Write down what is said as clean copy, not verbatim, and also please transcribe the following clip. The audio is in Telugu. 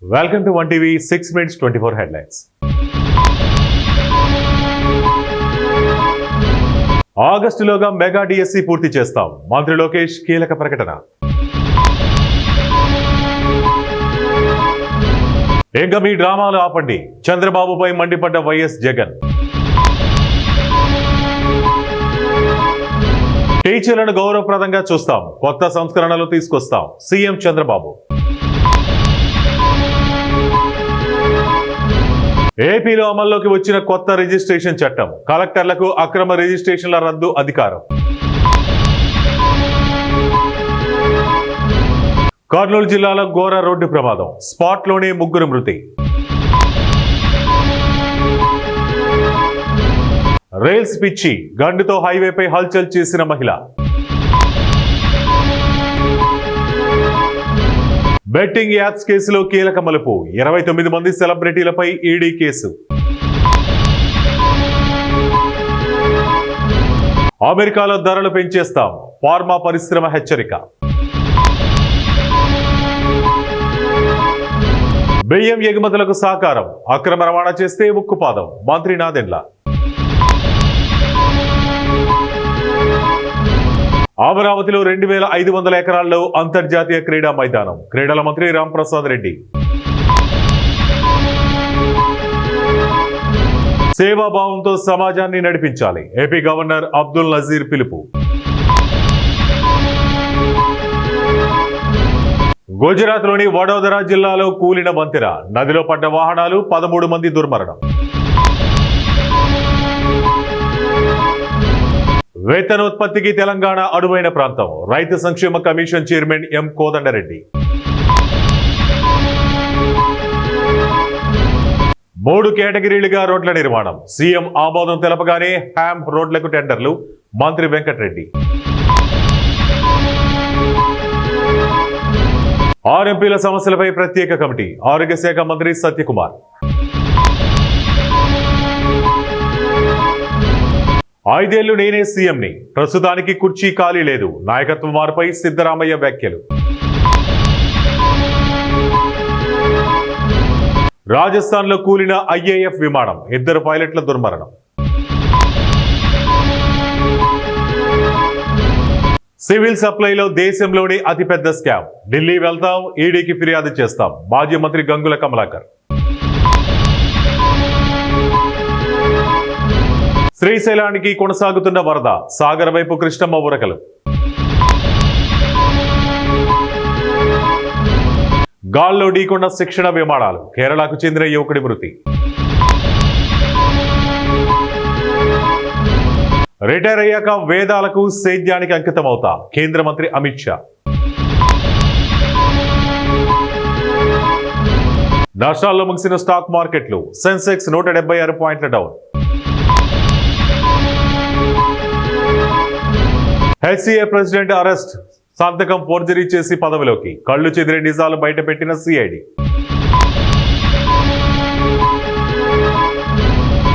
Welcome to 1TV 6 minutes 24 headlines. ఆగస్టులోగా mega DSC పూర్తి చేస్తాం. మంత్రి లోకేష్ కీలక ప్రకటన. ఇంకా మీ డ్రామాలు ఆపండి. చంద్రబాబుపై మండిపడ్డ వైఎస్ జగన్. టీచర్లను గౌరవప్రదంగా చూస్తాం. కొత్త సంస్కరణలు తీసుకొస్తాం. సీఎం చంద్రబాబు. ఏపీలో అమల్లోకి వచ్చిన కొత్త రిజిస్ట్రేషన్ చట్టం. కలెక్టర్లకు అక్రమ రిజిస్ట్రేషన్ల రద్దు అధికారం. కర్నూలు జిల్లాలో ఘోర రోడ్డు ప్రమాదం. స్పాట్లోనే 3 మృతి. రైల్స్ పిచ్చి గండుతో హైవేపై హల్చల్ చేసిన మహిళ. బెట్టింగ్ యాప్స్ కేసులో కీలక మలుపు. 29 మంది సెలబ్రిటీలపై ఈడీ కేసు. అమెరికాలో ధరలు పెంచేస్తాం. ఫార్మా పరిశ్రమ హెచ్చరిక. బియ్యం ఎగుమతులకు సహకారం. అక్రమ రవాణా చేస్తే ఉక్కుపాదం. మంత్రి నాదెండ్ల. అమరావతిలో 2500 ఎకరాల్లో అంతర్జాతీయ క్రీడా మైదానం. క్రీడల మంత్రి రాంప్రసాద్ రెడ్డి. సేవాభావంతో సమాజాన్ని నడిపించాలి. ఏపీ గవర్నర్ అబ్దుల్ నజీర్ పిలుపు. గుజరాత్లోని వడోదరా జిల్లాలో కూలిన వంతెన. నదిలో పడ్డ వాహనాలు. 13 మంది దుర్మరణం. వేతనోత్పత్తికి తెలంగాణ అనువైన ప్రాంతం. రైతు సంక్షేమ కమిషన్ చైర్మన్ ఎం కోదండరెడ్డి. 3 కేటగిరీలుగా రోడ్ల నిర్మాణం. సీఎం ఆమోదం తెలపగానే హ్యామ్ రోడ్లకు టెండర్లు. మంత్రి వెంకటరెడ్డి. 6 ఎంపీల సమస్యలపై ప్రత్యేక కమిటీ. ఆరోగ్య శాఖ మంత్రి సత్యకుమార్. 5 ఏళ్లు నేనే సీఎంని. ప్రస్తుతానికి కుర్చీ ఖాళీ లేదు. నాయకత్వ మార్పుపై సిద్ధరామయ్య వ్యాఖ్యలు. రాజస్థాన్లో కూలిన ఐఏఎఫ్ విమానం. 2 పైలట్ల దుర్మరణం. సివిల్ సప్లైలో దేశంలోని అతిపెద్ద స్కామ్. ఢిల్లీ వెళ్తాం. ఈడీకి ఫిర్యాదు చేస్తాం. మాజీ మంత్రి గంగుల కమలాకర్. శ్రీశైలానికి కొనసాగుతున్న వరద. సాగర్ వైపు కృష్ణమ్మ ఉరకలు. గాల్లో ఢీకొన్న శిక్షణ విమానాలు. కేరళకు చెందిన యువకుడి మృతి. రిటైర్ అయ్యాక వేదాలకు సేద్యానికి అంకితమవుతా. కేంద్ర మంత్రి అమిత్ షా. నష్టాల్లో ముగిసిన స్టాక్ మార్కెట్లు. సెన్సెక్స్ 176 పాయింట్ల డౌన్. HCA president arrest. సంతకం ఫోర్జరీ చేసి పదవిలోకి. కళ్లు చెదిరే నిజాలు బయటపెట్టిన సిఐడి.